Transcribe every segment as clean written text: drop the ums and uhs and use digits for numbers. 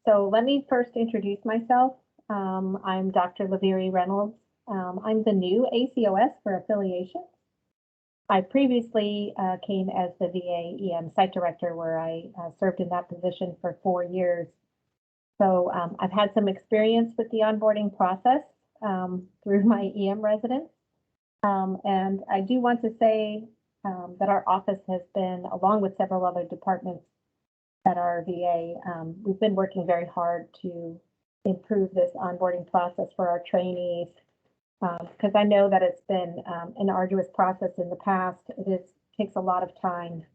So let me first introduce myself. I'm Dr. Laveri Reynolds. I'm the new ACOS for affiliation. I previously came as the VA EM site director, where I served in that position for 4 years. So I've had some experience with the onboarding process through my EM residence. And I do want to say that our office has been, along with several other departments at our VA, we've been working very hard to improve this onboarding process for our trainees, because I know that it's been an arduous process in the past. Takes a lot of time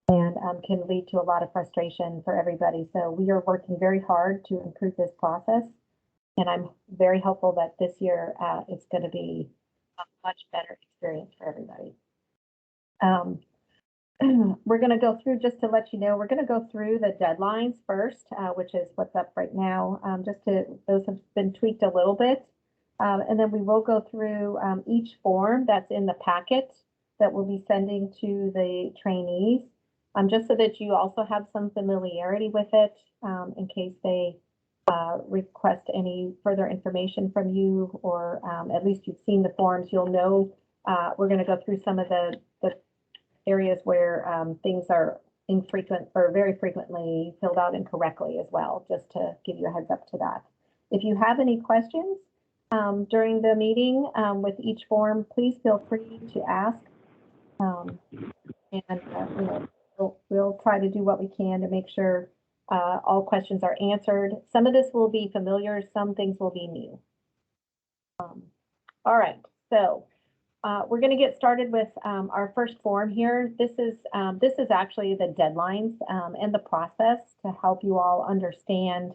and can lead to a lot of frustration for everybody. So we are working very hard to improve this process, and I'm very hopeful that this year it's going to be a much better experience for everybody. We're going to go through, just to let you know, we're going to go through the deadlines first, which is what's up right now. Those have been tweaked a little bit. And then we will go through each form that's in the packet that we'll be sending to the trainees, just so that you also have some familiarity with it in case they request any further information from you, or at least you've seen the forms. You'll know we're going to go through some of the areas where things are infrequent or very frequently filled out incorrectly as well, just to give you a heads up to that. If you have any questions during the meeting with each form, please feel free to ask. We'll try to do what we can to make sure all questions are answered. Some of this will be familiar, some things will be new. All right, so we're going to get started with our first form here. This is actually the deadlines and the process to help you all understand,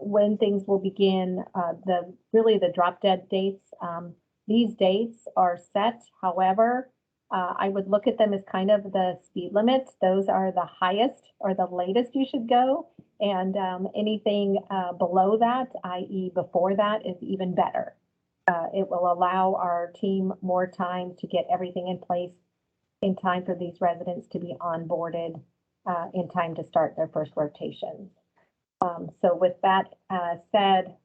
when things will begin. The drop dead dates. These dates are set. However, I would look at them as kind of the speed limits. Those are the highest or the latest you should go, and anything below that, i.e., before that, is even better. It will allow our team more time to get everything in place in time for these residents to be onboarded in time to start their first rotations. So with that said,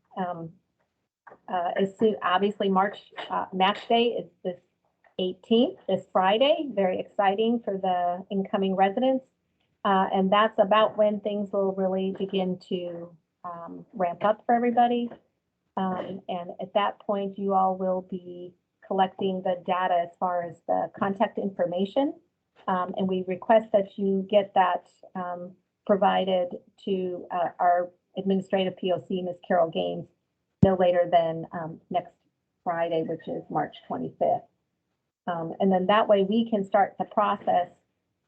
obviously match day is this 18th, this Friday. Very exciting for the incoming residents. And that's about when things will really begin to ramp up for everybody. And at that point, you all will be collecting the data as far as the contact information. And we request that you get that provided to our administrative POC, Ms. Carol Gaines, no later than next Friday, which is March 25th. And then that way we can start the process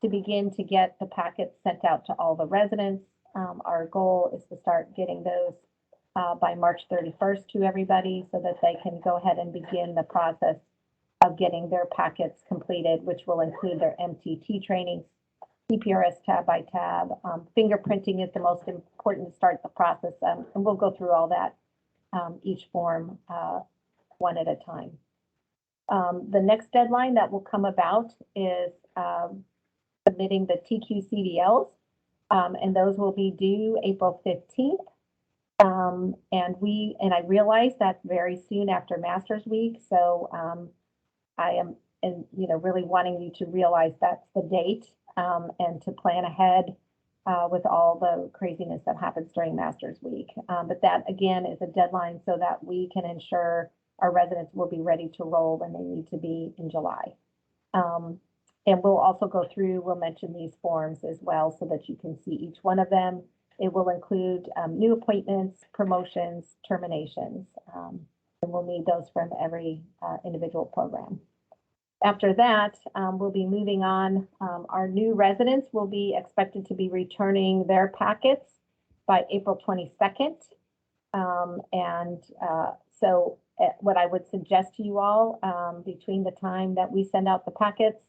to begin to get the packets sent out to all the residents. Our goal is to start getting those by March 31st to everybody, so that they can go ahead and begin the process of getting their packets completed, which will include their MTT trainings, CPRS tab by tab. Fingerprinting is the most important to start the process, and we'll go through all that, each form one at a time. The next deadline that will come about is submitting the TQ CDLs, and those will be due April 15th. And I realize that's very soon after Masters Week, so I am, really wanting you to realize that's the date, and to plan ahead with all the craziness that happens during Masters Week. But that again is a deadline so that we can ensure our residents will be ready to roll when they need to be in July. And we'll also we'll mention these forms as well so that you can see each one of them. It will include new appointments, promotions, terminations, and we'll need those from every individual program. After that, we'll be moving on. Our new residents will be expected to be returning their packets by April 22nd. So what I would suggest to you all, between the time that we send out the packets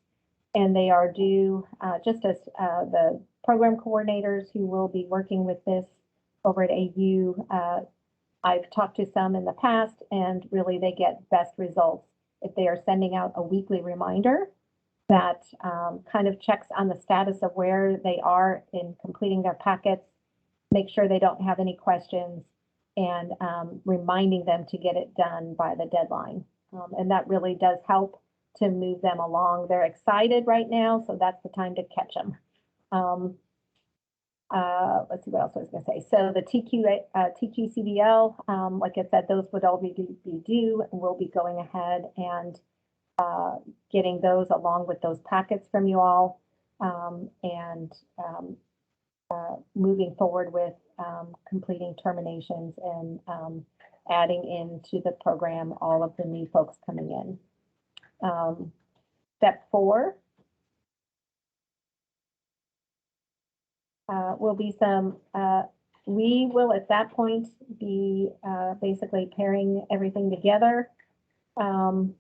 and they are due, just as the program coordinators who will be working with this over at AU, I've talked to some in the past, and really they get best results if they are sending out a weekly reminder that kind of checks on the status of where they are in completing their packets, make sure they don't have any questions, and reminding them to get it done by the deadline. And that really does help to move them along. They're excited right now, so that's the time to catch them. Let's see what else I was going to say. So the TQCDL, like I said, those would all be due, and we'll be going ahead and getting those along with those packets from you all, and moving forward with completing terminations and adding into the program all of the new folks coming in. Step 4 will be some, we will at that point be basically pairing everything together and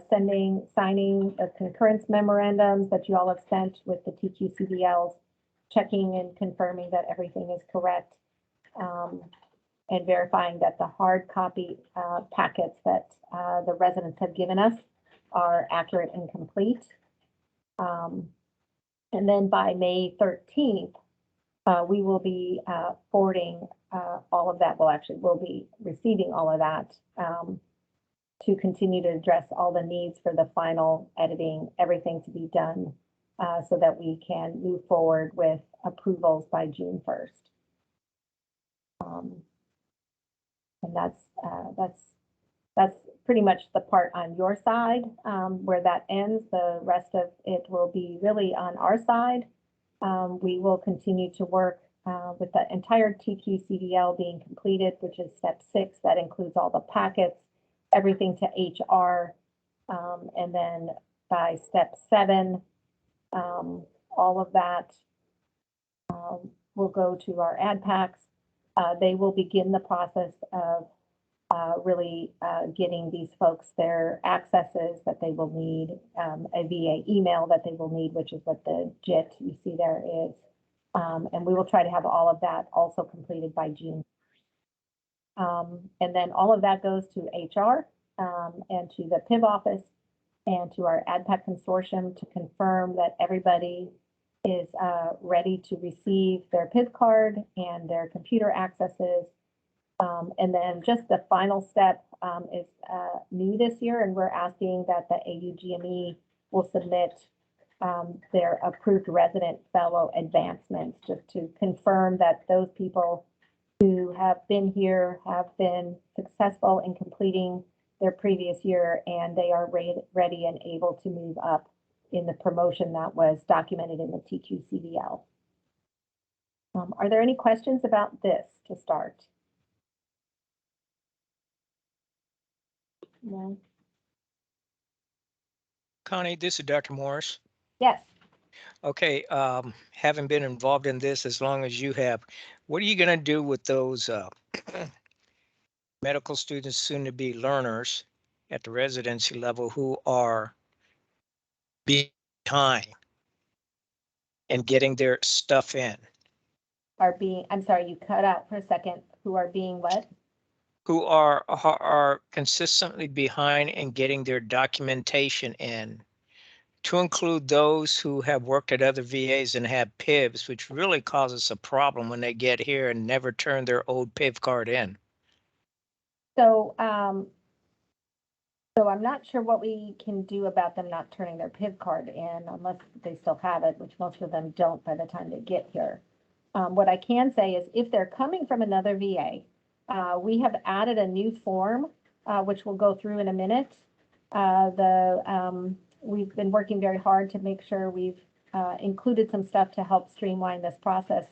signing the concurrence memorandums that you all have sent with the TQCDLs, checking and confirming that everything is correct, and verifying that the hard copy packets that the residents have given us are accurate and complete. And then by May 13th, we will be forwarding all of that. Well, actually, we'll be receiving all of that to continue to address all the needs for the final editing, everything to be done so that we can move forward with approvals by June 1st. And that's pretty much the part on your side where that ends. The rest of it will be really on our side. We will continue to work with the entire TQCDL being completed, which is step 6. That includes all the packets, everything to HR. And then by step 7, all of that will go to our ad packs. They will begin the process of really getting these folks their accesses that they will need, a VA email that they will need, which is what the JIT you see there is. And we will try to have all of that also completed by June. And then all of that goes to HR and to the PIV office and to our AdPack consortium to confirm that everybody is ready to receive their PIV card and their computer accesses. And then just the final step is new this year, and we're asking that the AUGME will submit their approved resident fellow advancements, just to confirm that those people who have been here have been successful in completing their previous year, and they are ready and able to move up in the promotion that was documented in the TQCDL. Are there any questions about this to start? No. Connie, this is Dr. Morris. Yes. Okay, having been involved in this as long as you have, what are you going to do with those medical students, soon to be learners at the residency level, who are behind and getting their stuff in? I'm sorry, you cut out for a second. Who are being what? Who are consistently behind in getting their documentation in, to include those who have worked at other VAs and have PIVs, which really causes a problem when they get here and never turn their old PIV card in. So, so I'm not sure what we can do about them not turning their PIV card in unless they still have it, which most of them don't by the time they get here. What I can say is if they're coming from another VA, we have added a new form, which we'll go through in a minute. We've been working very hard to make sure we've included some stuff to help streamline this process.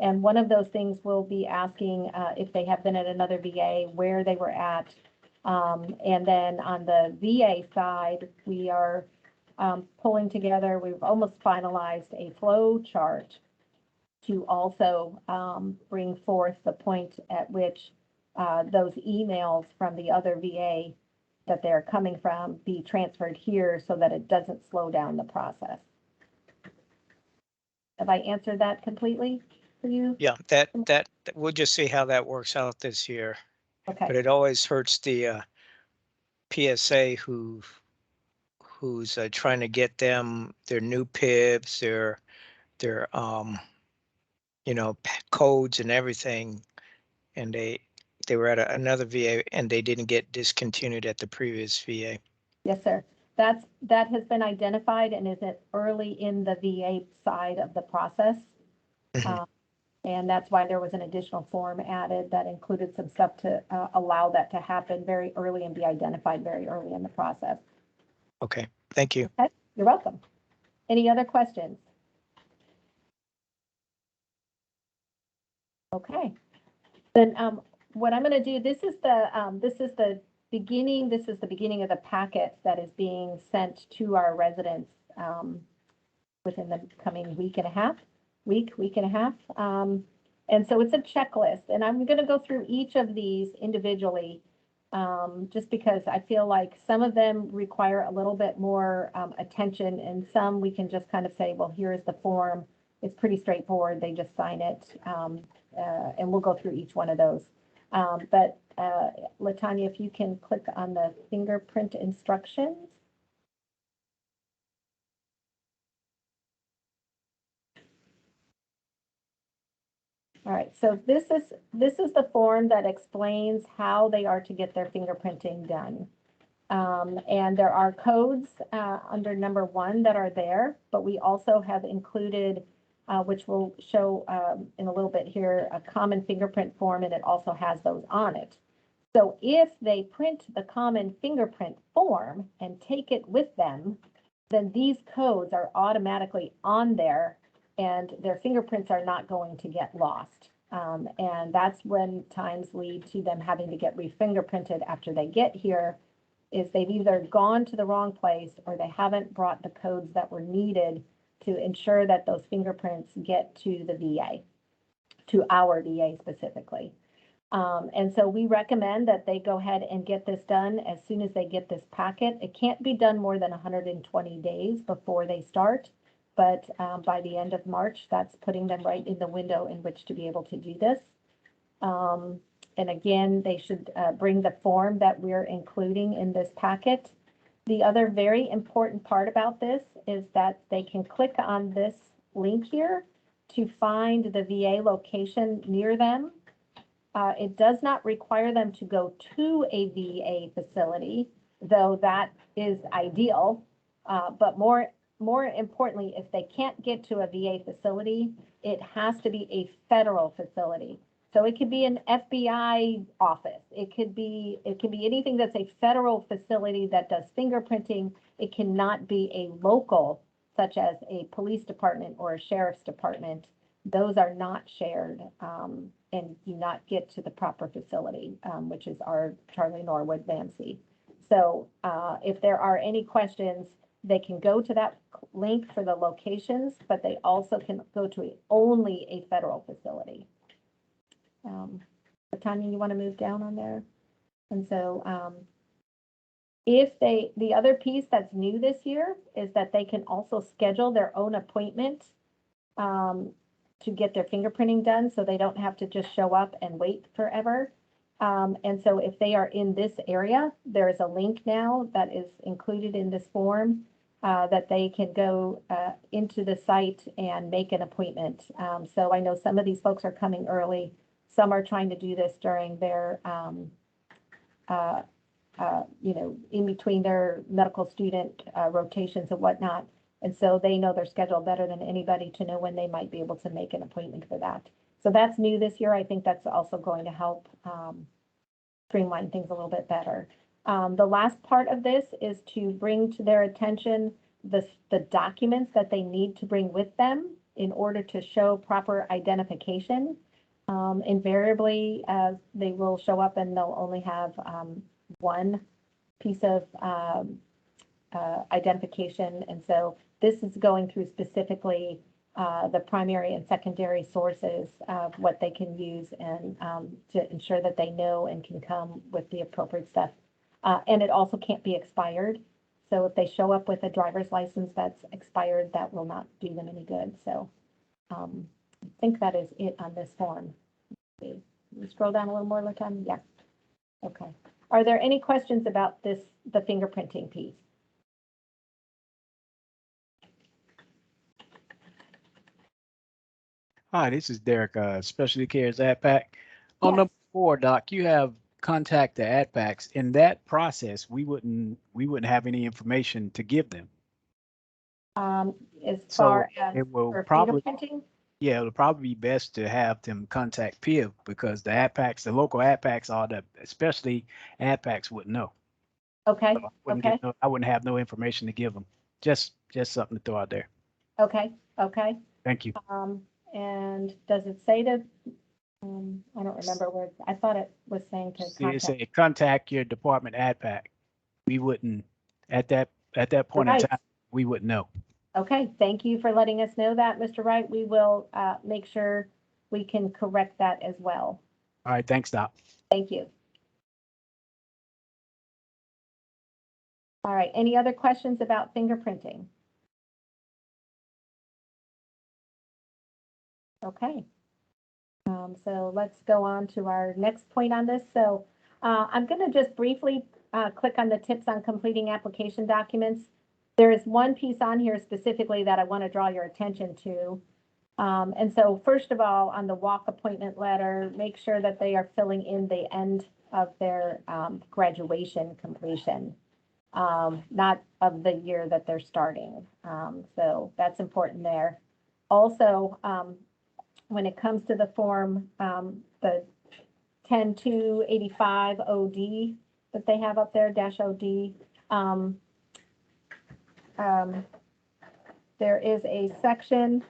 And one of those things we'll be asking if they have been at another VA, where they were at. And then on the VA side, we are pulling together, we've almost finalized a flow chart to also bring forth the point at which those emails from the other VA that they're coming from be transferred here so that it doesn't slow down the process. Have I answered that completely for you? Yeah, that we'll just see how that works out this year. Okay. But it always hurts the PSA who who's trying to get them their new PIBs, their codes and everything, and they were at another VA and they didn't get discontinued at the previous VA. Yes, sir. That has been identified and is it early in the VA side of the process. Mhm. And that's why there was an additional form added that included some stuff to allow that to happen very early and be identified very early in the process. Okay, thank you. Okay, you're welcome. Any other questions? Okay. Then what I'm going to do, this is the beginning of the packet that is being sent to our residents within the coming week and a half. And so it's a checklist, and I'm going to go through each of these individually, just because I feel like some of them require a little bit more attention, and some we can just kind of say, well, here is the form. It's pretty straightforward. They just sign it, and we'll go through each one of those. But Latanya, if you can click on the fingerprint instructions. All right, so this is the form that explains how they are to get their fingerprinting done. And there are codes under number 1 that are there, but we also have included, which we'll show in a little bit here, a common fingerprint form, and it also has those on it. So if they print the common fingerprint form and take it with them, then these codes are automatically on there and their fingerprints are not going to get lost. And that's when times lead to them having to get re-fingerprinted after they get here, is they've either gone to the wrong place or they haven't brought the codes that were needed to ensure that those fingerprints get to the VA, to our VA specifically. And so we recommend that they go ahead and get this done as soon as they get this packet. It can't be done more than 120 days before they start, but by the end of March, that's putting them right in the window in which to be able to do this. And again, they should bring the form that we're including in this packet. The other very important part about this is that they can click on this link here to find the VA location near them. It does not require them to go to a VA facility, though that is ideal. But more importantly, if they can't get to a VA facility, it has to be a federal facility. So it could be an FBI office. It can be anything that's a federal facility that does fingerprinting. It cannot be a local, such as a police department or a sheriff's department. Those are not shared and do not get to the proper facility, which is our Charlie Norwood VAMC. So if there are any questions, they can go to that link for the locations, but they also can go to only a federal facility. Tanya, you want to move down on there? And so the other piece that's new this year is that they can also schedule their own appointment to get their fingerprinting done, so they don't have to just show up and wait forever. And so if they are in this area, there is a link now that is included in this form that they can go into the site and make an appointment. So I know some of these folks are coming early. Some are trying to do this during their, in between their medical student rotations and whatnot. And so they know their schedule better than anybody to know when they might be able to make an appointment for that. So that's new this year. I think that's also going to help streamline things a little bit better. The last part of this is to bring to their attention the documents that they need to bring with them in order to show proper identification. Invariably, they will show up and they'll only have one piece of identification. And so this is going through specifically the primary and secondary sources of what they can use and to ensure that they know and can come with the appropriate stuff. And it also can't be expired. So if they show up with a driver's license that's expired, that will not do them any good. So I think that is it on this form. You scroll down a little more, Latanya? Yeah. Okay. Are there any questions about the fingerprinting piece? Hi, this is Derek, Specialty Cares AdPac. On Yes. number 4, Doc, you have contact the AdPacs. In that process, we wouldn't have any information to give them. As So far as it will for probably, fingerprinting, yeah, it'll probably be best to have them contact PIV because the AdPacs, the local AdPacs are the, especially AdPacs wouldn't know. okay, So I wouldn't okay, I wouldn't have no information to give them. Just something to throw out there. okay, okay. Thank you. And does it say to, I don't remember where, I thought it was saying to See, it contact. say contact your department AdPac. We wouldn't, at that point in Right. time, we wouldn't know. Okay, thank you for letting us know that, Mr. Wright. We will make sure we can correct that as well. All right, thanks, Doc. Thank you. All right, any other questions about fingerprinting? Okay. So let's go on to our next point on this. So I'm going to just briefly click on the tips on completing application documents. There is one piece on here specifically that I want to draw your attention to. And so first of all, on the walk appointment letter, make sure that they are filling in the end of their graduation completion, not of the year that they're starting. So that's important there. Also, when it comes to the form, the 10285 OD that they have up there, dash OD, there is a section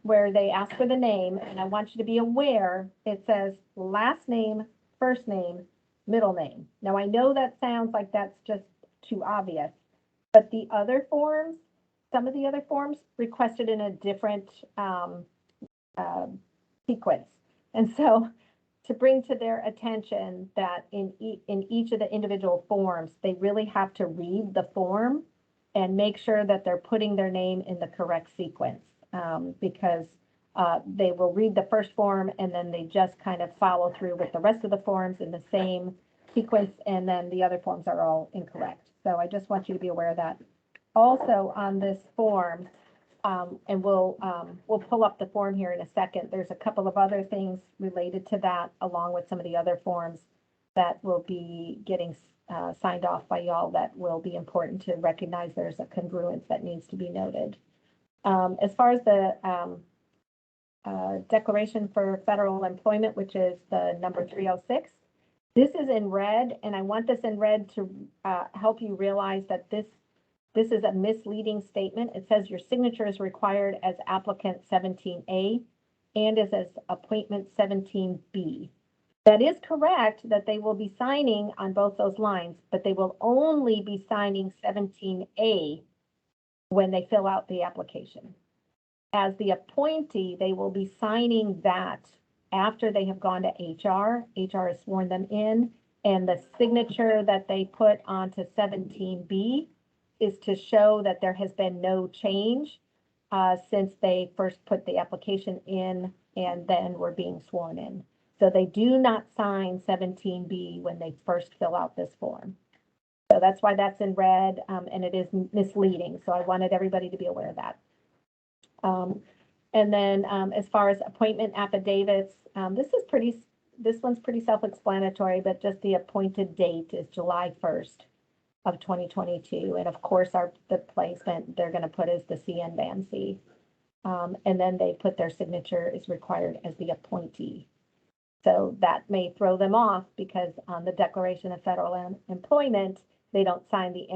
where they ask for the name, and I want you to be aware, it says last name, first name, middle name. Now, I know that sounds like that's just too obvious, but the other forms, some of the other forms requested in a different sequence. And so to bring to their attention that in each of the individual forms, they really have to read the form and make sure that they're putting their name in the correct sequence, because they will read the first form and then they just kind of follow through with the rest of the forms in the same sequence, and then the other forms are all incorrect. So I just want you to be aware of that. Also on this form, and we'll pull up the form here in a second. There's a couple of other things related to that, along with some of the other forms that will be getting signed off by y'all that will be important to recognize there's a congruence that needs to be noted. As far as the Declaration for Federal Employment, which is the number 306, this is in red, and I want this in red to help you realize that this is a misleading statement. It says your signature is required as applicant 17A and as appointment 17B. That is correct that they will be signing on both those lines, but they will only be signing 17A when they fill out the application. As the appointee, they will be signing that after they have gone to HR. HR has sworn them in, and the signature that they put onto 17B is to show that there has been no change since they first put the application in and then were being sworn in. So they do not sign 17B when they first fill out this form. So that's why that's in red, and it is misleading. So I wanted everybody to be aware of that. And then as far as appointment affidavits, this one's pretty self-explanatory, but just the appointed date is July 1st of 2022. And of course, the placement they're going to put is the CN Band C. And then they put their signature is required as the appointee. So that may throw them off because on the Declaration of Federal Employment, they don't sign the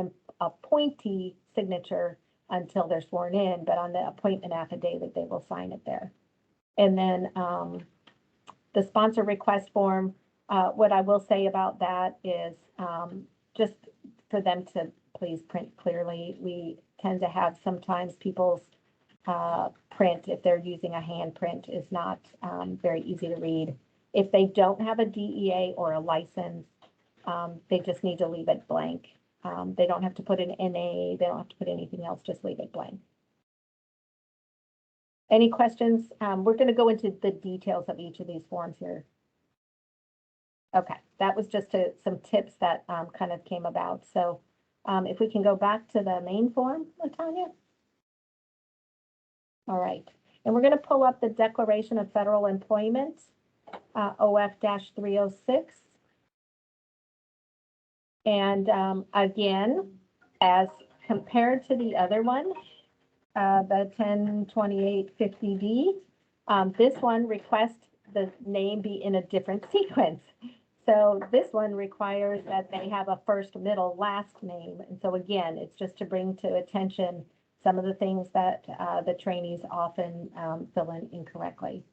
appointee signature until they're sworn in, but on the appointment affidavit, they will sign it there. And then the sponsor request form, what I will say about that is just for them to please print clearly. We tend to have sometimes people's print, if they're using a hand print, is not very easy to read. If they don't have a DEA or a license, they just need to leave it blank. They don't have to put an NA, they don't have to put anything else, just leave it blank. Any questions? We're going to go into the details of each of these forms here. Okay, that was just some tips that kind of came about. So if we can go back to the main form, LaTanya. All right. And we're going to pull up the Declaration of Federal Employment, OF-306. And again, as compared to the other one, the 102850D, this one requests the name be in a different sequence. So this one requires that they have a first, middle, last name. And so again, it's just to bring to attention some of the things that the trainees often fill in incorrectly.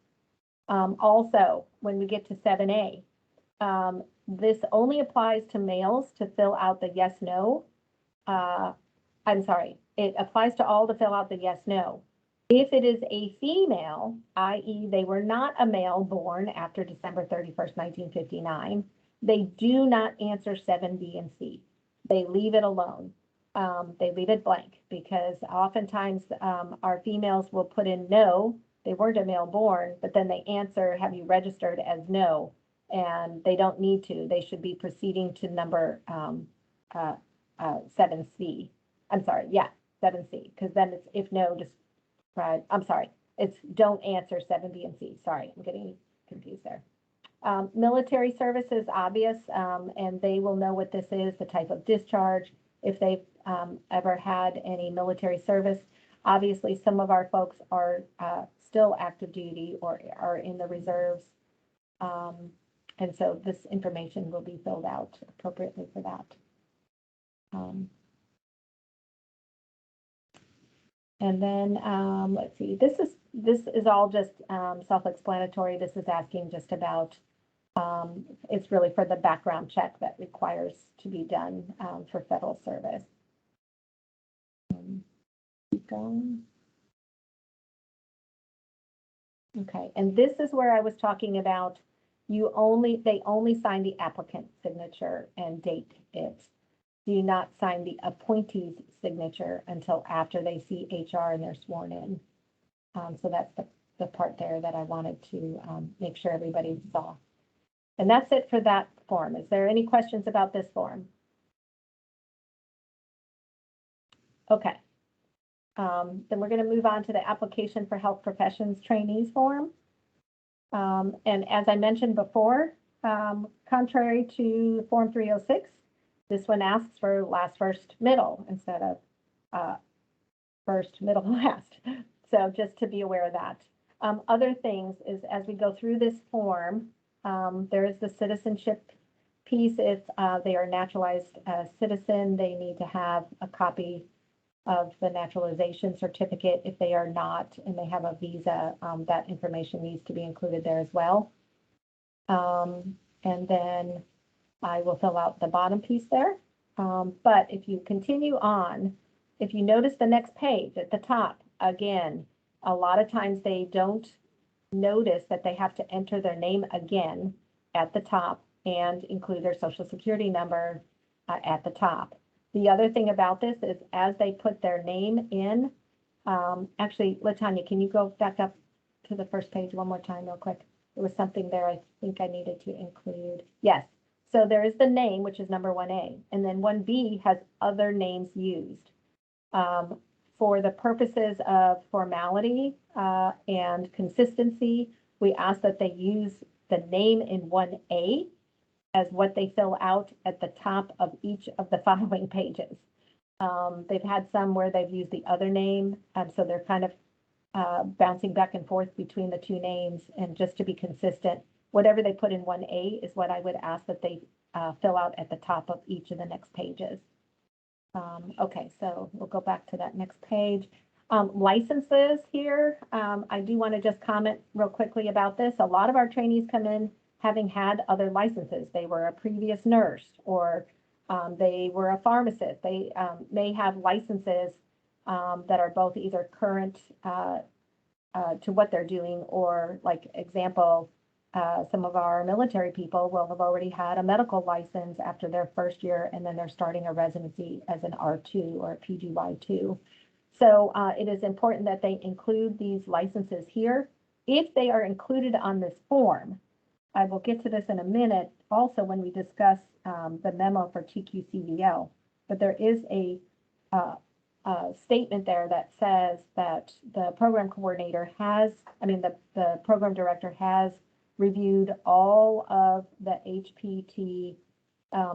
Also, when we get to 7A, this only applies to males to fill out the yes, no. I'm sorry, it applies to all to fill out the yes, no. If it is a female, i.e. they were not a male born after December 31st, 1959, they do not answer 7B and C. They leave it alone. They leave it blank because oftentimes our females will put in no, they weren't a male born, but then they answer, have you registered as no? And they don't need to. They should be proceeding to number 7C. I'm sorry, yeah, 7C, because then it's if no, just right. I'm sorry, it's don't answer 7B and C. Sorry, I'm getting confused there. Military service is obvious, and they will know what this is, the type of discharge, if they've ever had any military service. Obviously, some of our folks are still active duty or are in the reserves. And so this information will be filled out appropriately for that. And then let's see, this is all just self-explanatory. This is asking just about, it's really for the background check that requires to be done for federal service. Keep going. Okay, and this is where I was talking about they only sign the applicant signature and date it. Do not sign the appointee's signature until after they see HR and they're sworn in. So that's the part there that I wanted to make sure everybody saw. And that's it for that form. Is there any questions about this form? Okay. Then we're going to move on to the application for health professions trainees form. And as I mentioned before, contrary to Form 306, this one asks for last, first, middle instead of first, middle, last. So just to be aware of that. Other things is as we go through this form, there is the citizenship piece. If they are naturalized citizen, they need to have a copy of the naturalization certificate. If they are not and they have a visa, that information needs to be included there as well. And then I will fill out the bottom piece there. But if you continue on, if you notice the next page at the top, again, a lot of times they don't notice that they have to enter their name again at the top and include their social security number at the top. The other thing about this is as they put their name in, actually, LaTanya, can you go back up to the first page one more time real quick? There was something there I think I needed to include. Yes. So there is the name, which is number 1A, and then 1B has other names used. For the purposes of formality and consistency, we ask that they use the name in 1A as what they fill out at the top of each of the following pages. They've had some where they've used the other name, so they're kind of bouncing back and forth between the two names, and just to be consistent, whatever they put in 1A is what I would ask that they fill out at the top of each of the next pages. Okay, so we'll go back to that next page. Licenses here, I do want to just comment real quickly about this. A lot of our trainees come in having had other licenses. They were a previous nurse, or they were a pharmacist. They may have licenses that are both either current to what they're doing, or like example, some of our military people will have already had a medical license after their first year, and then they're starting a residency as an R2 or a PGY2. So it is important that they include these licenses here. If they are included on this form, I will get to this in a minute also when we discuss the memo for TQCVL, but there is a statement there that says that the program coordinator has, the program director has reviewed all of the HPT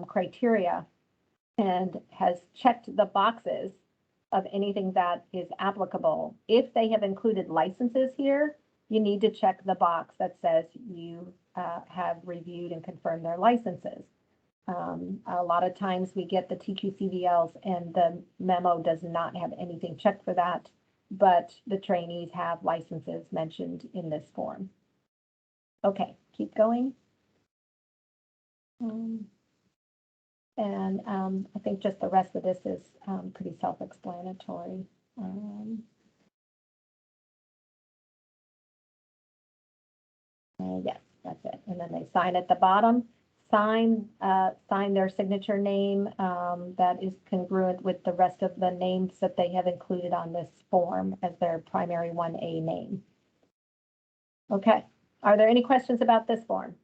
criteria and has checked the boxes of anything that is applicable. If they have included licenses here, you need to check the box that says you have reviewed and confirmed their licenses. A lot of times we get the TQCVLs and the memo does not have anything checked for that, but the trainees have licenses mentioned in this form. Okay, keep going. I think just the rest of this is pretty self-explanatory. Yes, that's it. And then they sign at the bottom. Sign their signature name that is congruent with the rest of the names that they have included on this form as their primary 1A name. Okay, are there any questions about this form?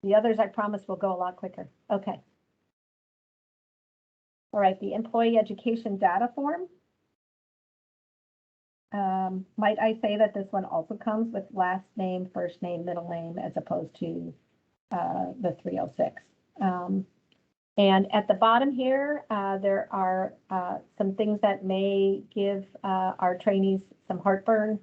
The others, I promise, will go a lot quicker. Okay. All right, the employee education data form. Might I say that this one also comes with last name, first name, middle name, as opposed to the 306. And at the bottom here, there are some things that may give our trainees some heartburn.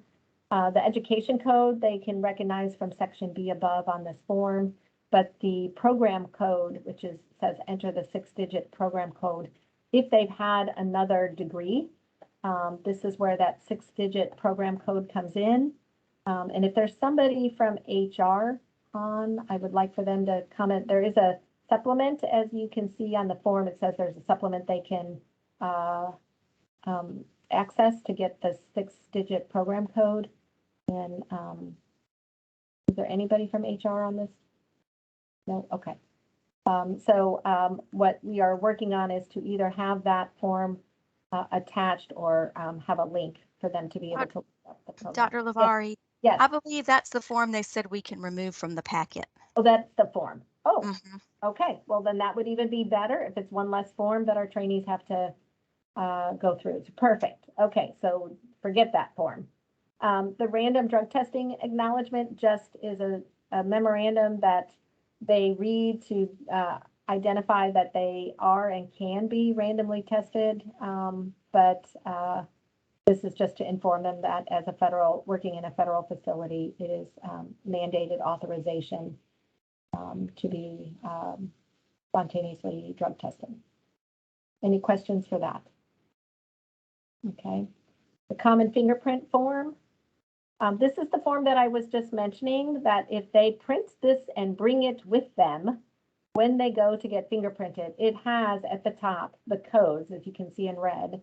The education code, they can recognize from section B above on this form, but the program code, which says enter the 6-digit program code, if they've had another degree, this is where that 6-digit program code comes in. And if there's somebody from HR on, I would like for them to comment. There is a supplement, as you can see on the form. It says there's a supplement they can access to get the 6-digit program code. And is there anybody from HR on this? No? Okay. What we are working on is to either have that form attached or have a link for them to be able to look up the program. Dr. Lavari, Yes. I believe that's the form they said we can remove from the packet. Oh, that's the form. Oh, Mhm. okay. Well, then that would even be better if it's one less form that our trainees have to go through. It's perfect. Okay, so forget that form. The random drug testing acknowledgement just is a memorandum that they read to identify that they are and can be randomly tested. But this is just to inform them that as working in a federal facility, it is mandated authorization to be spontaneously drug tested. Any questions for that? Okay. The common fingerprint form. This is the form that I was just mentioning, that if they print this and bring it with them, when they go to get fingerprinted, it has at the top the codes, as you can see in red,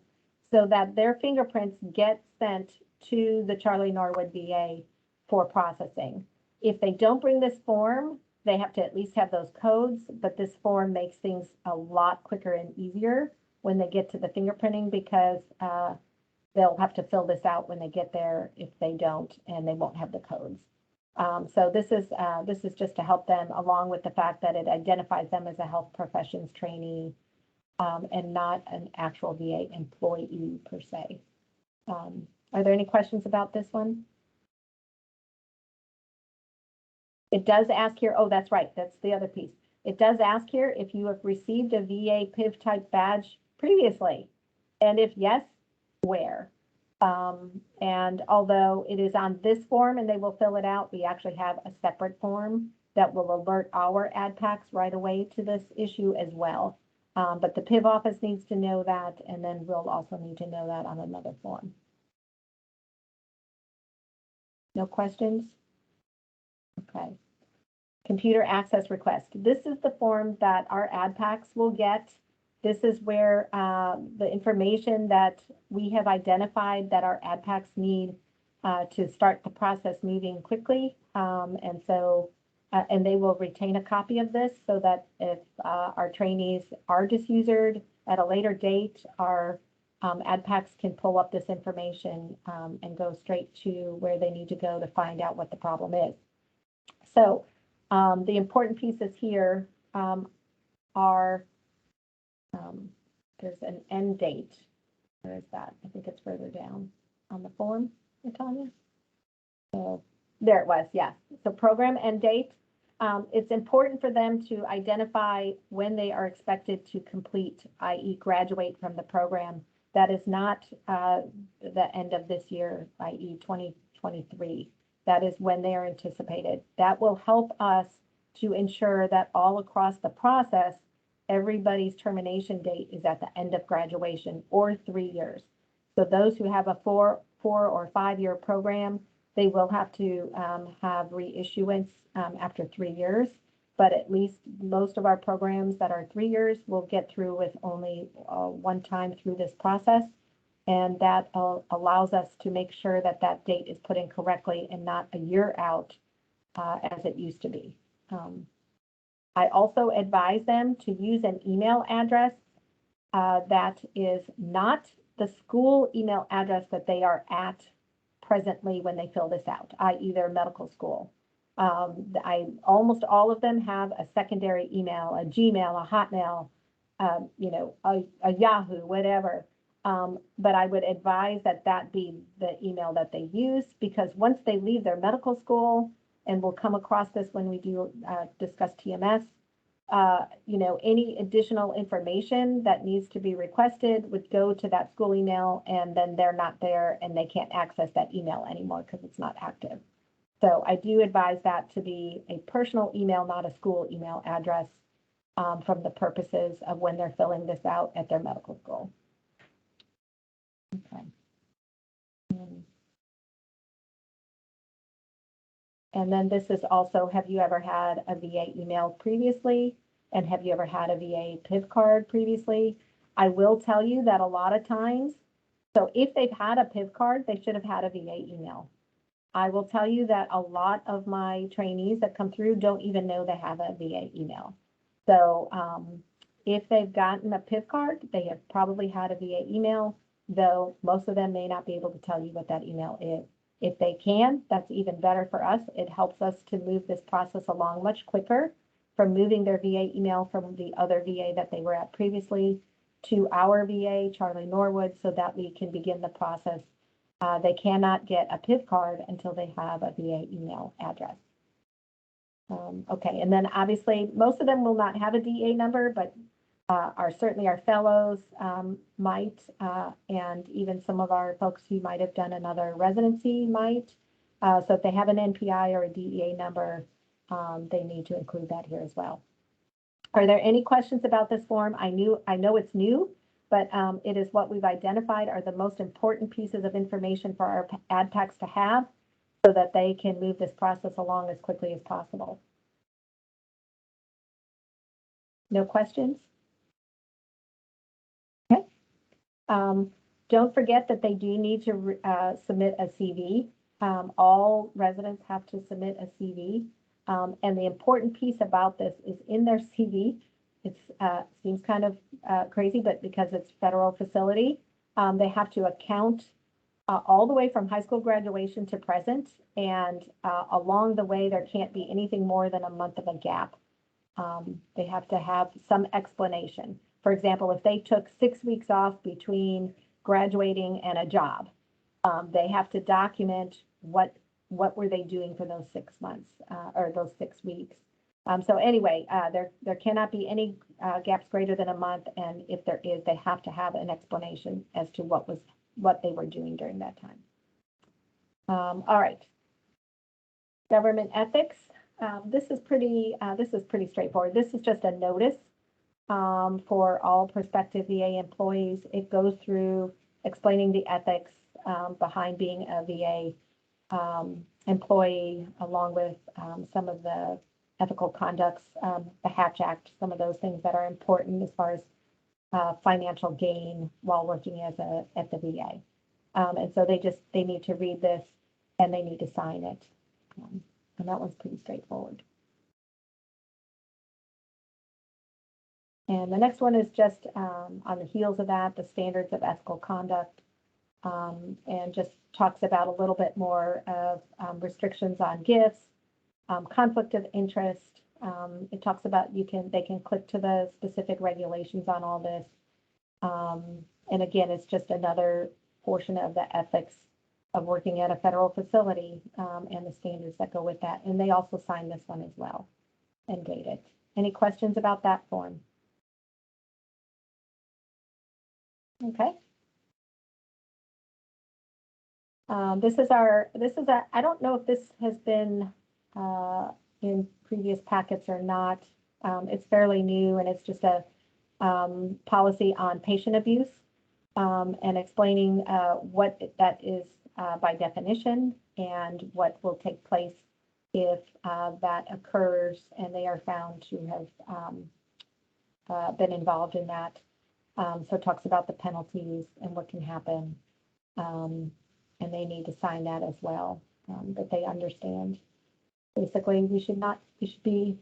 so that their fingerprints get sent to the Charlie Norwood VA for processing. If they don't bring this form, they have to at least have those codes, but this form makes things a lot quicker and easier when they get to the fingerprinting, because they'll have to fill this out when they get there if they don't, and they won't have the codes. So this is just to help them, along with the fact that it identifies them as a health professions trainee and not an actual VA employee per se. Are there any questions about this one? It does ask here, oh, that's right, that's the other piece. It does ask here if you have received a VA PIV type badge previously, and if yes, where? And although it is on this form and they will fill it out, we actually have a separate form that will alert our ad packs right away to this issue as well. But the PIV office needs to know that, and then we'll also need to know that on another form. No questions? Okay. Computer access request. This is the form that our ad packs will get. This is where the information that we have identified that our ad packs need to start the process moving quickly. And they will retain a copy of this so that if our trainees are disusered at a later date, our ad packs can pull up this information and go straight to where they need to go to find out what the problem is. So the important pieces here are there's an end date. Where is that? I think it's further down on the form, Tanya. So there it was, yeah. So program end date. It's important for them to identify when they are expected to complete, i.e. graduate from the program. That is not the end of this year, i.e. 2023. That is when they are anticipated. That will help us to ensure that all across the process, everybody's termination date is at the end of graduation or 3 years. So those who have a four or 5 year program, they will have to have reissuance after 3 years. But at least most of our programs that are 3 years will get through with only one time through this process. And that allows us to make sure that that date is put in correctly and not a year out as it used to be. I also advise them to use an email address that is not the school email address that they are at presently when they fill this out, i.e. their medical school. Almost all of them have a secondary email, a Gmail, a Hotmail, a Yahoo, whatever. But I would advise that that be the email that they use, because once they leave their medical school, and we'll come across this when we do discuss TMS, any additional information that needs to be requested would go to that school email, and then they're not there and they can't access that email anymore because it's not active. So I do advise that to be a personal email, not a school email address, from the purposes of when they're filling this out at their medical school. Okay. And then this is also, have you ever had a VA email previously? And have you ever had a VA PIV card previously? I will tell you that a lot of times, so if they've had a PIV card, they should have had a VA email. I will tell you that a lot of my trainees that come through don't even know they have a VA email. So if they've gotten a PIV card, they have probably had a VA email, though most of them may not be able to tell you what that email is. If they can, that's even better for us. It helps us to move this process along much quicker from moving their VA email from the other VA that they were at previously to our VA, Charlie Norwood, so that we can begin the process. They cannot get a PIV card until they have a VA email address. Okay, and then obviously most of them will not have a DA number, but certainly our fellows might, and even some of our folks who might have done another residency might. So if they have an NPI or a DEA number, they need to include that here as well. Are there any questions about this form? I know it's new, but it is what we've identified are the most important pieces of information for our ADPACs to have so that they can move this process along as quickly as possible. No questions? Okay. Don't forget that they do need to submit a CV. All residents have to submit a CV. And the important piece about this is in their CV, it seems kind of crazy, but because it's federal facility, they have to account all the way from high school graduation to present. And along the way, there can't be anything more than a month of a gap. They have to have some explanation. For example, if they took 6 weeks off between graduating and a job, they have to document what were they doing for those 6 months or those 6 weeks. So anyway, there cannot be any gaps greater than a month, and if there is, they have to have an explanation as to what they were doing during that time. All right, government ethics. This is pretty straightforward. This is just a notice for all prospective VA employees. It goes through explaining the ethics behind being a VA employee, along with some of the ethical conducts, the Hatch Act, some of those things that are important as far as financial gain while working at the VA. And so they need to read this and they need to sign it. And that one's pretty straightforward. And the next one is just on the heels of that, the standards of ethical conduct, and just talks about a little bit more of restrictions on gifts, conflict of interest. It talks about they can click to the specific regulations on all this. And again, it's just another portion of the ethics of working at a federal facility, and the standards that go with that. And they also sign this one as well and date it. Any questions about that form? Okay. I don't know if this has been in previous packets or not. It's fairly new, and it's just a policy on patient abuse, and explaining what that is by definition and what will take place if that occurs and they are found to have been involved in that. So it talks about the penalties and what can happen. And they need to sign that as well, that they understand. Basically, we should be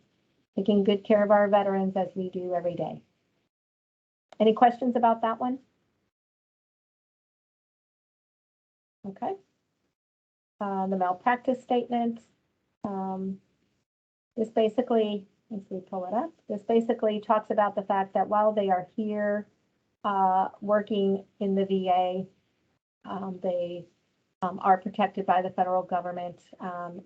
taking good care of our veterans as we do every day. Any questions about that one? Okay. The malpractice statement. This basically, as we pull it up, this basically talks about the fact that while they are here working in the VA, they are protected by the federal government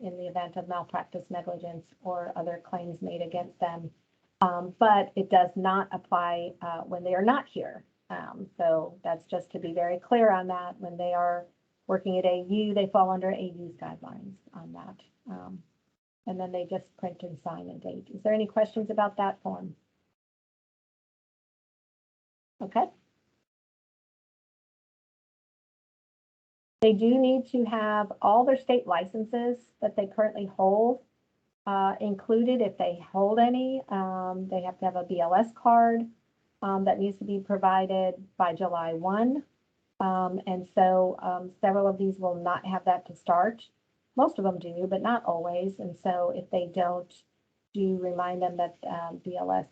in the event of malpractice, negligence, or other claims made against them. But it does not apply when they are not here. So that's just to be very clear on that. When they are working at AU, they fall under AU's guidelines on that. And then they just print and sign a date. Is there any questions about that form? Okay. They do need to have all their state licenses that they currently hold included if they hold any. They have to have a BLS card that needs to be provided by July 1. And so several of these will not have that to start. Most of them do, but not always. And so if they don't, do remind them that BLS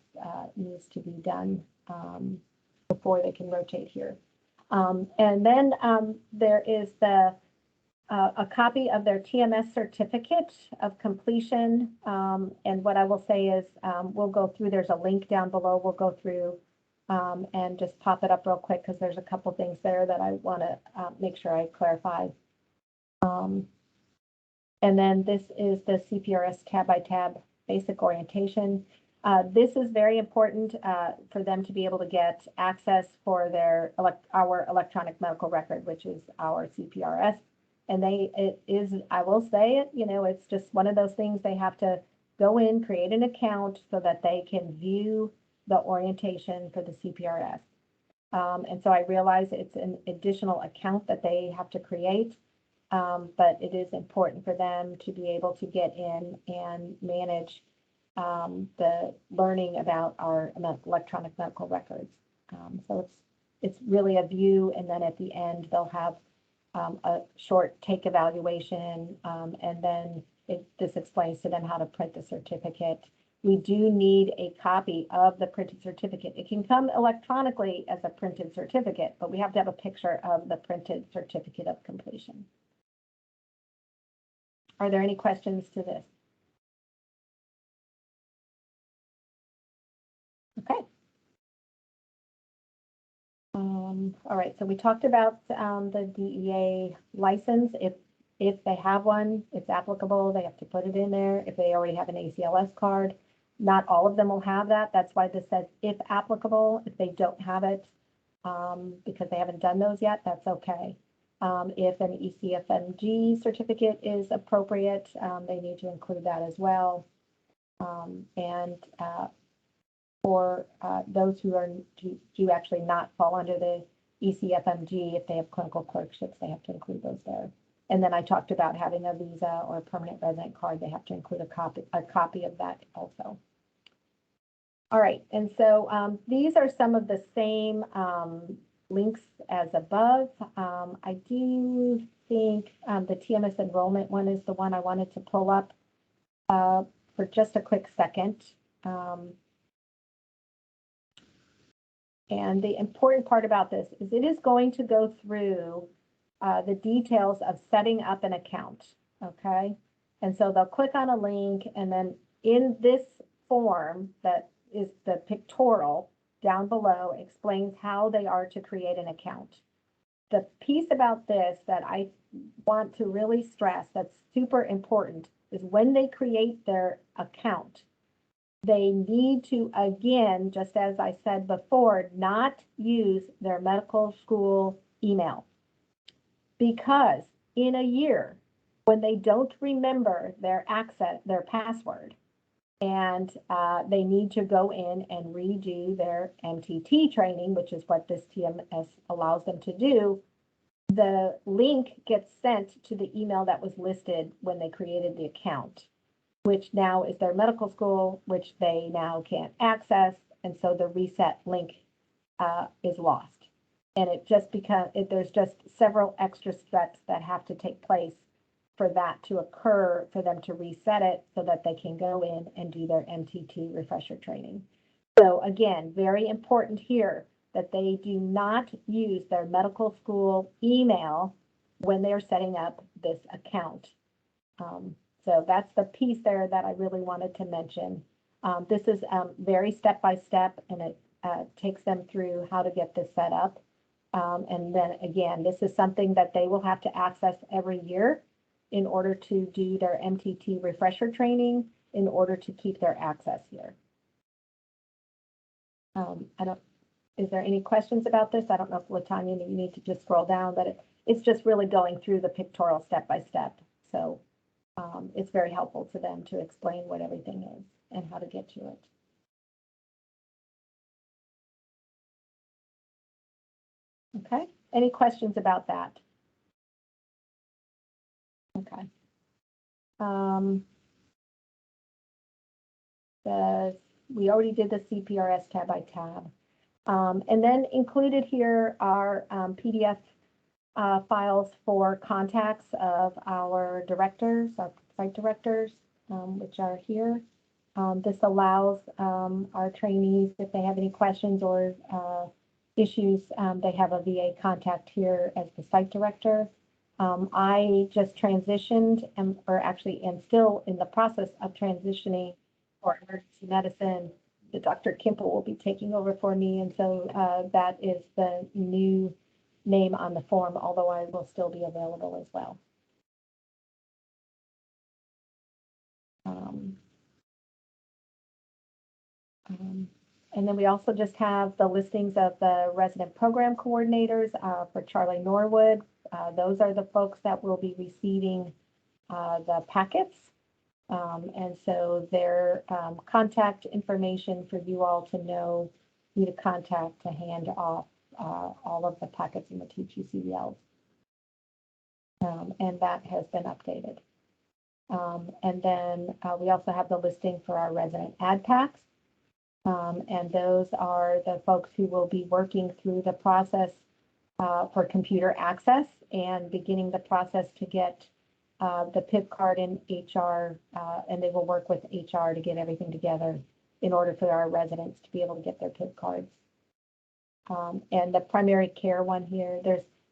needs to be done before they can rotate here. And then there is a copy of their TMS certificate of completion. And what I will say is we'll go through, there's a link down below, we'll go through and just pop it up real quick because there's a couple things there that I want to make sure I clarify. And then this is the CPRS tab by tab basic orientation. This is very important for them to be able to get access for our electronic medical record, which is our CPRS. And I will say it, it's just one of those things they have to go in, create an account so that they can view the orientation for the CPRS. And so I realize it's an additional account that they have to create, but it is important for them to be able to get in and manage the learning about our electronic medical records. So it's really a view, and then at the end they'll have a short take evaluation, and then this explains to them how to print the certificate. We do need a copy of the printed certificate. It can come electronically as a printed certificate, but we have to have a picture of the printed certificate of completion. Are there any questions to this? Okay. All right, so we talked about the DEA license. If they have one, it's applicable. They have to put it in there. If they already have an ACLS card, not all of them will have that. That's why this says if applicable. If they don't have it, because they haven't done those yet, that's okay. If an ECFMG certificate is appropriate, they need to include that as well. For those who do actually not fall under the ECFMG, if they have clinical clerkships, they have to include those there. And then I talked about having a visa or a permanent resident card. They have to include a copy of that also. All right, and so these are some of the same links as above. I do think the TMS enrollment one is the one I wanted to pull up for just a quick second. And the important part about this is it is going to go through the details of setting up an account, okay? And so they'll click on a link, and then in this form that is the pictorial, down below explains how they are to create an account. The piece about this that I want to really stress that's super important is when they create their account, they need to, again, just as I said before, not use their medical school email. Because in a year, when they don't remember their password, and they need to go in and redo their MTT training, which is what this TMS allows them to do, the link gets sent to the email that was listed when they created the account, which now is their medical school, which they now can't access, and so the reset link is lost. And it just there's just several extra steps that have to take place for that to occur, for them to reset it so that they can go in and do their MTT refresher training. So again, very important here that they do not use their medical school email when they're setting up this account. So that's the piece there that I really wanted to mention. This is very step-by-step, and it takes them through how to get this set up. And then again, this is something that they will have to access every year in order to do their MTT refresher training, in order to keep their access here. Is there any questions about this? I don't know if Latanya, you need to just scroll down, but it's just really going through the pictorial step by step. So it's very helpful to them to explain what everything is and how to get to it. Okay, any questions about that? Okay. We already did the CPRS tab by tab. And then included here are PDF files for contacts of our directors, our site directors, which are here. This allows our trainees, if they have any questions or issues, they have a VA contact here as the site director. I just transitioned or actually am still in the process of transitioning for emergency medicine. The Dr. Kimple will be taking over for me, and so that is the new name on the form, although I will still be available as well. And then we also just have the listings of the resident program coordinators for Charlie Norwood. Those are the folks that will be receiving the packets. And so their contact information for you all to know who to contact to hand off all of the packets in the TGCBLs. And that has been updated. And then we also have the listing for our resident ad packs. And those are the folks who will be working through the process for computer access and beginning the process to get the PIP card in HR, and they will work with HR to get everything together in order for our residents to be able to get their PIP cards. And the primary care one here,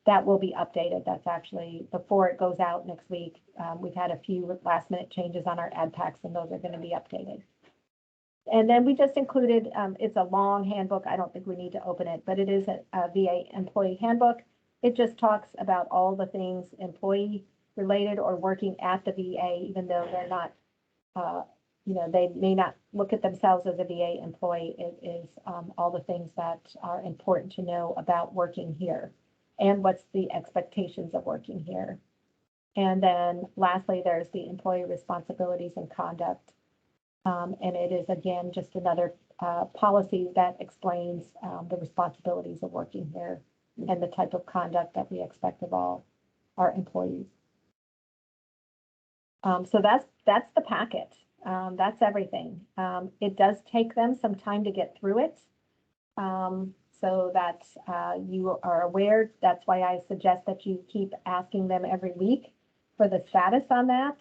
that will be updated. That's actually before it goes out next week. We've had a few last minute changes on our ad packs, and those are going to be updated. And then we just included, it's a long handbook. I don't think we need to open it, but it is a VA employee handbook. It just talks about all the things employee related or working at the VA, even though they're not, they may not look at themselves as a VA employee. It is all the things that are important to know about working here and what's the expectations of working here. And then lastly, there's the employee responsibilities and conduct. And it is, again, just another policy that explains the responsibilities of working here and the type of conduct that we expect of all our employees. So that's the packet. That's everything. It does take them some time to get through it, so that you are aware. That's why I suggest that you keep asking them every week for the status on that.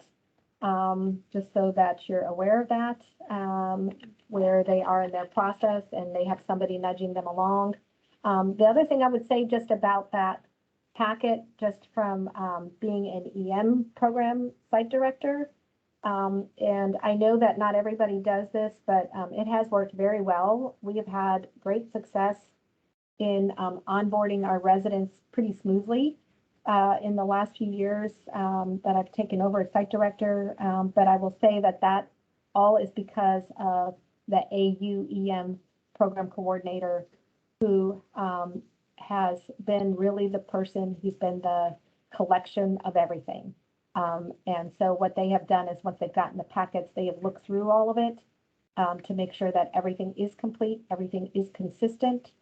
Just so that you're aware of that, where they are in their process and they have somebody nudging them along. The other thing I would say just about that packet, just from being an EM program site director, And I know that not everybody does this, but it has worked very well. We have had great success in onboarding our residents pretty smoothly in the last few years that I've taken over as site director. But I will say that that all is because of the AUEM program coordinator who has been really the person who's been the collection of everything. And so what they have done is once they've gotten the packets, they have looked through all of it to make sure that everything is complete, everything is consistent,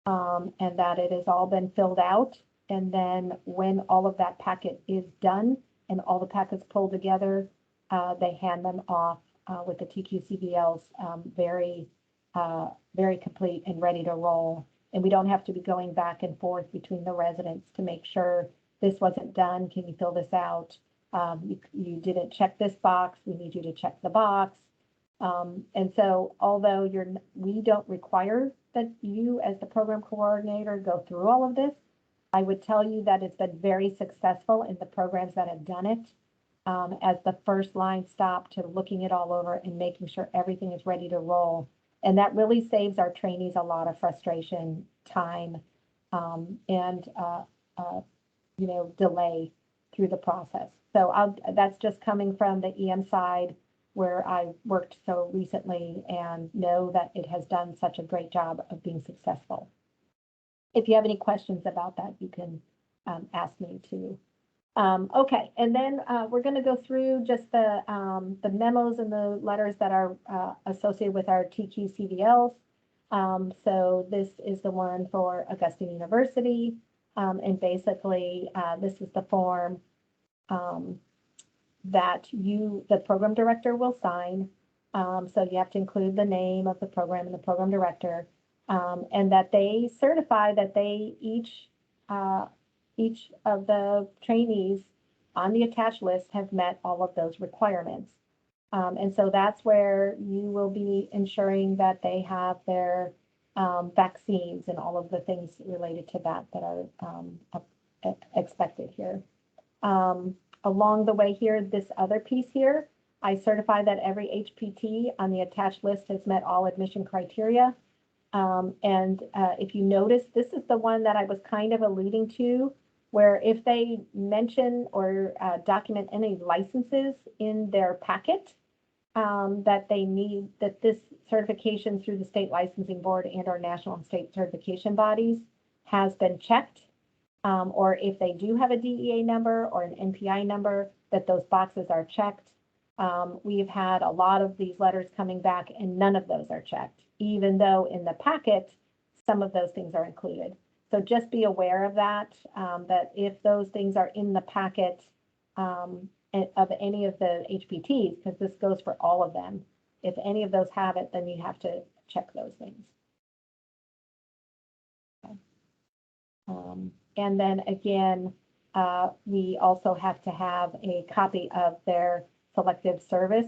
and that it has all been filled out. And then when all of that packet is done and all the packets pulled together, they hand them off with the TQCVLs very complete and ready to roll. And we don't have to be going back and forth between the residents to make sure this wasn't done. Can you fill this out? You didn't check this box. We need you to check the box. And so although we don't require that you as the program coordinator go through all of this, I would tell you that it's been very successful in the programs that have done it as the first line stop to looking it all over and making sure everything is ready to roll. And that really saves our trainees a lot of frustration, time, and delay through the process. So that's just coming from the EM side where I worked so recently and know that it has done such a great job of being successful. If you have any questions about that, you can ask me too. Okay, and then we're going to go through just the memos and the letters that are associated with our TQCVLs. So this is the one for Augustine University, and basically this is the form that the program director will sign. So you have to include the name of the program and the program director, and that they certify that they each of the trainees on the attached list have met all of those requirements. And so that's where you will be ensuring that they have their vaccines and all of the things related to that are expected here. Along the way here, this other piece here, I certify that every HPT on the attached list has met all admission criteria. And if you notice, this is the one that I was kind of alluding to, where if they mention or document any licenses in their packet, that they need, that this certification through the state licensing board and or national and state certification bodies has been checked. Or if they do have a DEA number or an NPI number, that those boxes are checked. We've had a lot of these letters coming back and none of those are checked, even though in the packet, some of those things are included. So just be aware of that, that if those things are in the packet of any of the HPTs, because this goes for all of them, if any of those have it, then you have to check those things. Okay. And then again, we also have to have a copy of their selective service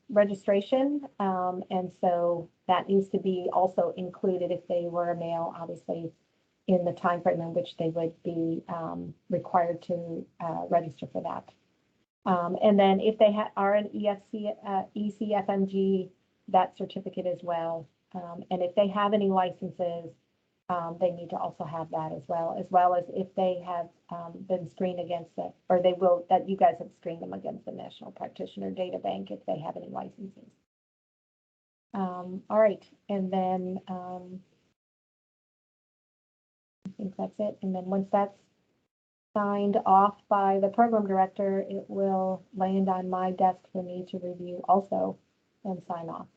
registration. And so that needs to be also included if they were a male, obviously, in the time frame in which they would be required to register for that. And then if they are an ECFMG, that certificate as well. And if they have any licenses, they need to also have that as well as if they have been screened against it, or they will, that you guys have screened them against the National Practitioner Data Bank if they have any licenses. All right, and then I think that's it. And then once that's signed off by the program director, it will land on my desk for me to review also and sign off.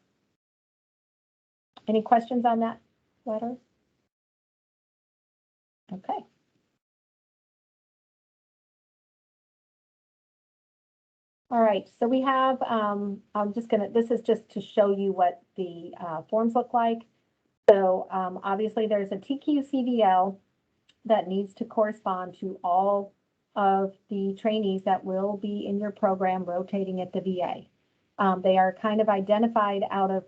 Any questions on that letter? Okay. All right, so we have, this is just to show you what the forms look like. So obviously there's a TQCVL that needs to correspond to all of the trainees that will be in your program rotating at the VA. They are kind of identified out of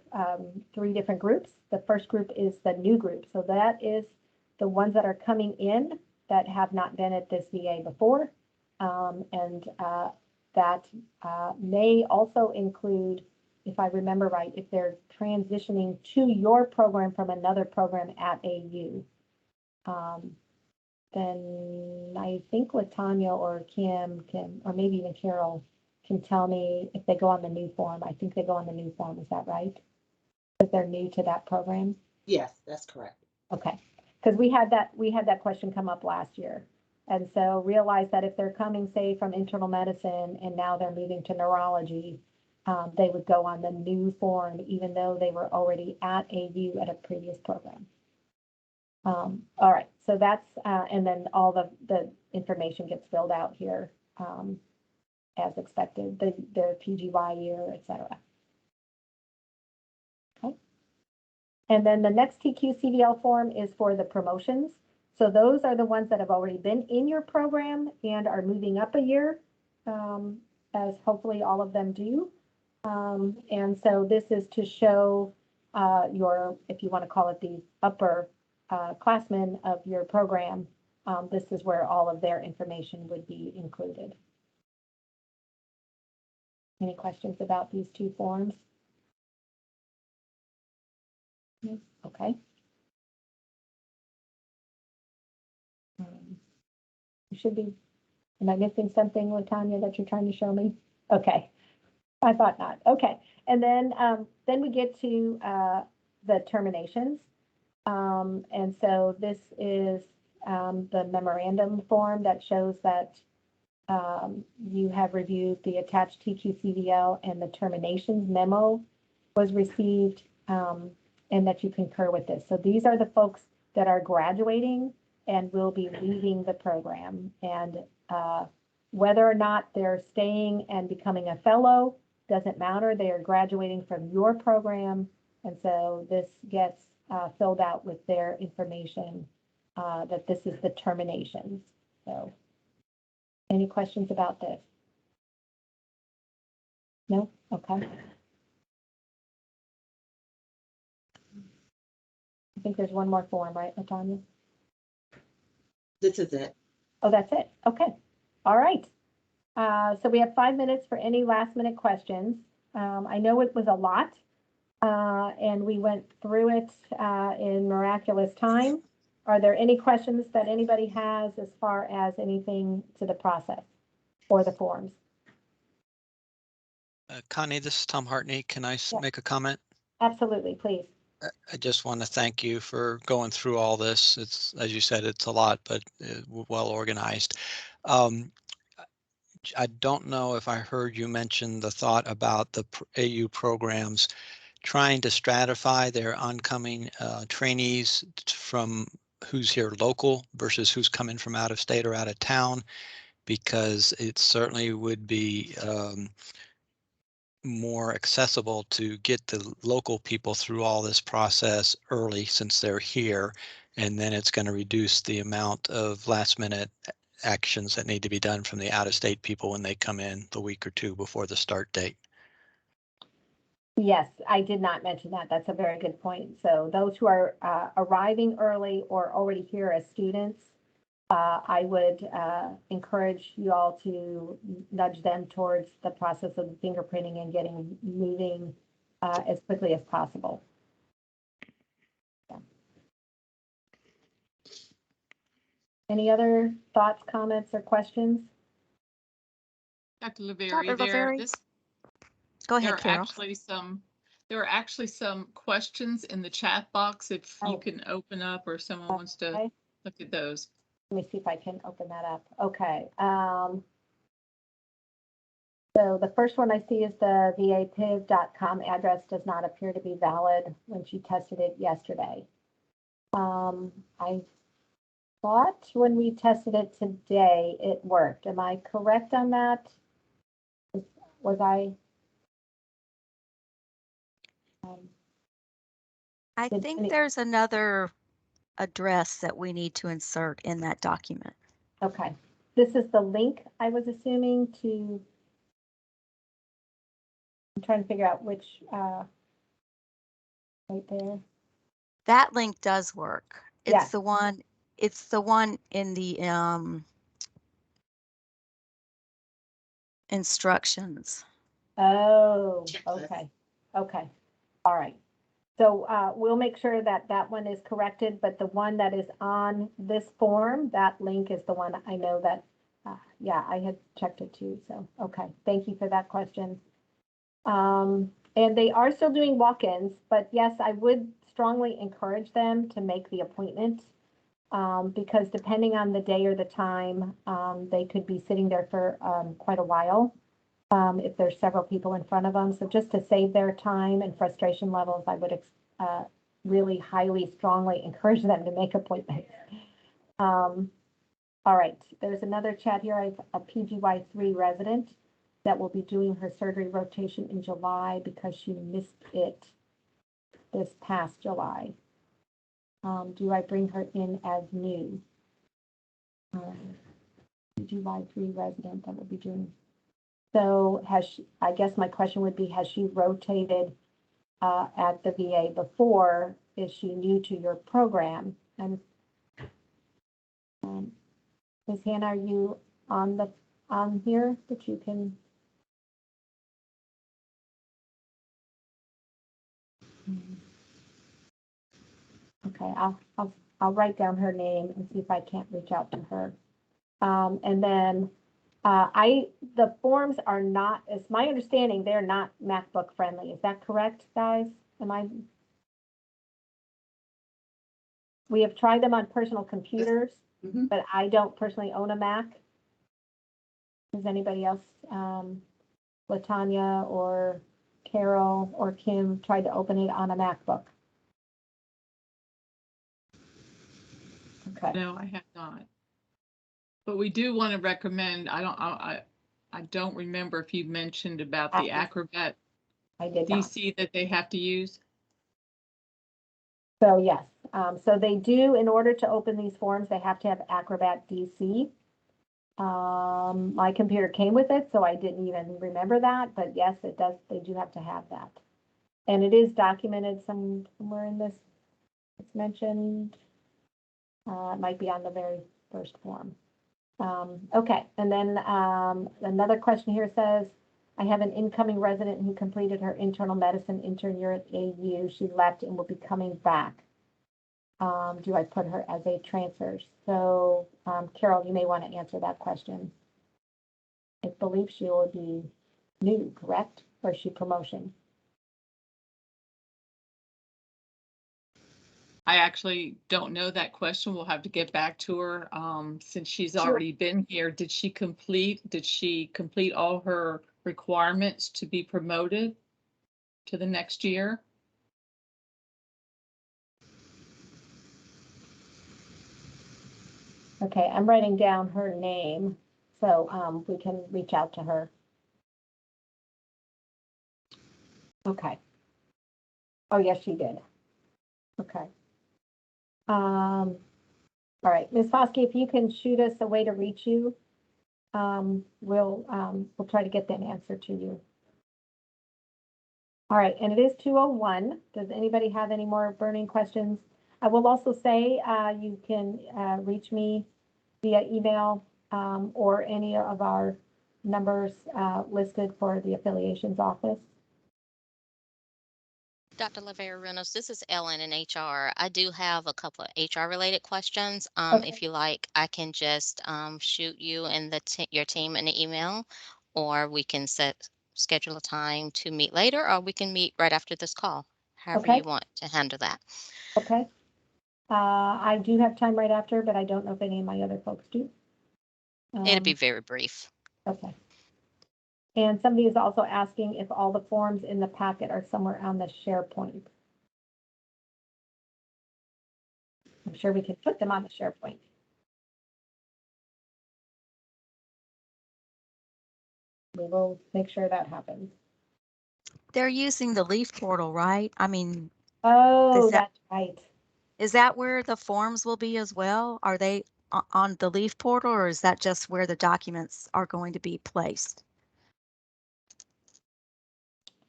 3 different groups. The first group is the new group. So that is the ones that are coming in that have not been at this VA before. that may also include, if I remember right, if they're transitioning to your program from another program at AU. Then I think Latanya or Kim can, or maybe even Carol can tell me if they go on the new form. I think they go on the new form. Is that right? Because they're new to that program. Yes, that's correct. Okay, because we had that question come up last year. And so realize that if they're coming, say, from internal medicine and now they're moving to neurology, they would go on the new form, even though they were already at AU at a previous program. All right, so that's, and then all the information gets filled out here as expected, their PGY year, et cetera. Okay. And then the next TQ-CDL form is for the promotions. So those are the ones that have already been in your program and are moving up a year, as hopefully all of them do. And so this is to show your, if you want to call it the upper classmen of your program, this is where all of their information would be included. Any questions about these two forms? No? Okay. You should be, am I missing something, Latanya, that you're trying to show me? Okay, I thought not. Okay, and then we get to the terminations. And so this is the memorandum form that shows that you have reviewed the attached TQ-CDL and the terminations memo was received, and that you concur with this. So these are the folks that are graduating and will be leaving the program. And whether or not they're staying and becoming a fellow doesn't matter. They are graduating from your program. And so this gets filled out with their information that this is the terminations. So any questions about this? No? Okay. I think there's one more form, right, Latanya? This is it. Oh, that's it. Okay. All right. So we have 5 minutes for any last minute questions. I know it was a lot, and we went through it in miraculous time. Are there any questions that anybody has as far as anything to the process or the forms? Connie, this is Tom Hartney. Can I Yeah. make a comment? Absolutely, please. I just want to thank you for going through all this. It's, as you said, it's a lot, but well organized. I don't know if I heard you mention the thought about the AU programs trying to stratify their oncoming trainees from who's here local versus who's coming from out of state or out of town, because it certainly would be more accessible to get the local people through all this process early since they're here, and then it's going to reduce the amount of last minute actions that need to be done from the out-of-state people when they come in the week or two before the start date. Yes, I did not mention that. That's a very good point. So those who are arriving early or already here as students, I would encourage you all to nudge them towards the process of fingerprinting and getting moving as quickly as possible. Yeah. Any other thoughts, comments, or questions? Dr. LaVerry, Dr. LaVerry? Go ahead, Carol. There are actually some questions in the chat box if you Oh. can open up or someone wants to Okay. look at those. Let me see if I can open that up. Okay. So the first one I see is the vapiv.com address does not appear to be valid when she tested it yesterday. I thought when we tested it today, it worked. Am I correct on that? Was I? I think there's another address that we need to insert in that document. Okay. This is the link I was assuming to. I'm trying to figure out which, right there. That link does work. It's Yeah. the one, it's the one in the instructions. Oh, Checklist. okay, okay, all right. So we'll make sure that that one is corrected, but the one that is on this form, that link is the one I know that, yeah, I had checked it too, so, okay, thank you for that question. And they are still doing walk-ins, but yes, I would strongly encourage them to make the appointment. Because depending on the day or the time, they could be sitting there for quite a while. If there's several people in front of them. So just to save their time and frustration levels, I would really highly, strongly encourage them to make appointments. All right, there's another chat here. I have a PGY3 resident that will be doing her surgery rotation in July because she missed it this past July. Do I bring her in as new? PGY3 resident that will be doing. So has she, I guess my question would be, has she rotated at the VA before? Is she new to your program? And Ms. Hannah, are you on here that you can? Okay, I'll write down her name and see if I can't reach out to her. And then the forms are not, it's my understanding, they're not MacBook friendly. Is that correct, guys? We have tried them on personal computers, Mhm. but I don't personally own a Mac. Does anybody else, Latanya or Carol or Kim tried to open it on a MacBook? Okay, No, I have not. But we do want to recommend, I don't remember if you mentioned about the Acrobat I did not. DC that they have to use. So yes, so they do, in order to open these forms, they have to have Acrobat DC. My computer came with it, so I didn't even remember that, but yes, it does, they do have to have that. And it is documented somewhere in this, it's mentioned, it might be on the very first form. Okay, and then another question here says, I have an incoming resident who completed her internal medicine intern year at AU. She left and will be coming back. Do I put her as a transfer? So, Carol, you may want to answer that question. I believe she will be new, correct? Or is she promotion? I actually don't know that question. We'll have to get back to her. Since she's Sure. already been here, did she complete all her requirements to be promoted to the next year? Okay, I'm writing down her name, so we can reach out to her. Okay. Oh, yes, she did. Okay. All right, Ms. Foskey, if you can shoot us a way to reach you, we'll try to get that answer to you. All right, and it is 2:01. Does anybody have any more burning questions? I will also say you can reach me via email or any of our numbers listed for the affiliations office. Dr. LaVera Reynolds, this is Ellen in HR. I do have a couple of HR related questions. Okay. If you like, I can just shoot you and your team an email, or we can schedule a time to meet later, or we can meet right after this call, however Okay. you want to handle that. Okay. I do have time right after, but I don't know if any of my other folks do. It'll be very brief. Okay. And somebody is also asking if all the forms in the packet are somewhere on the SharePoint. I'm sure we can put them on the SharePoint. We will make sure that happens. They're using the Leaf portal, right? I mean, Oh, that- that's right. is that where the forms will be as well? Are they on the Leaf portal, or is that just where the documents are going to be placed?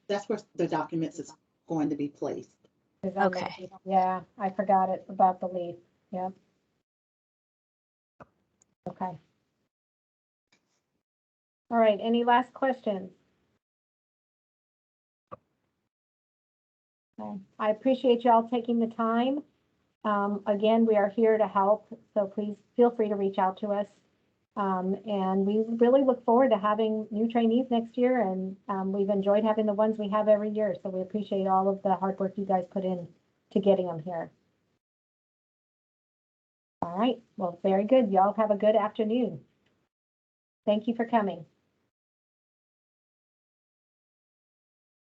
That's where the documents is going to be placed. Okay. Yeah, I forgot it about the leaf. Yep. Okay. All right, any last questions? Okay, I appreciate y'all taking the time. Again, we are here to help, so please feel free to reach out to us. And we really look forward to having new trainees next year, and we've enjoyed having the ones we have every year, so we appreciate all of the hard work you guys put in to getting them here. All right, well, very good. Y'all have a good afternoon. Thank you for coming.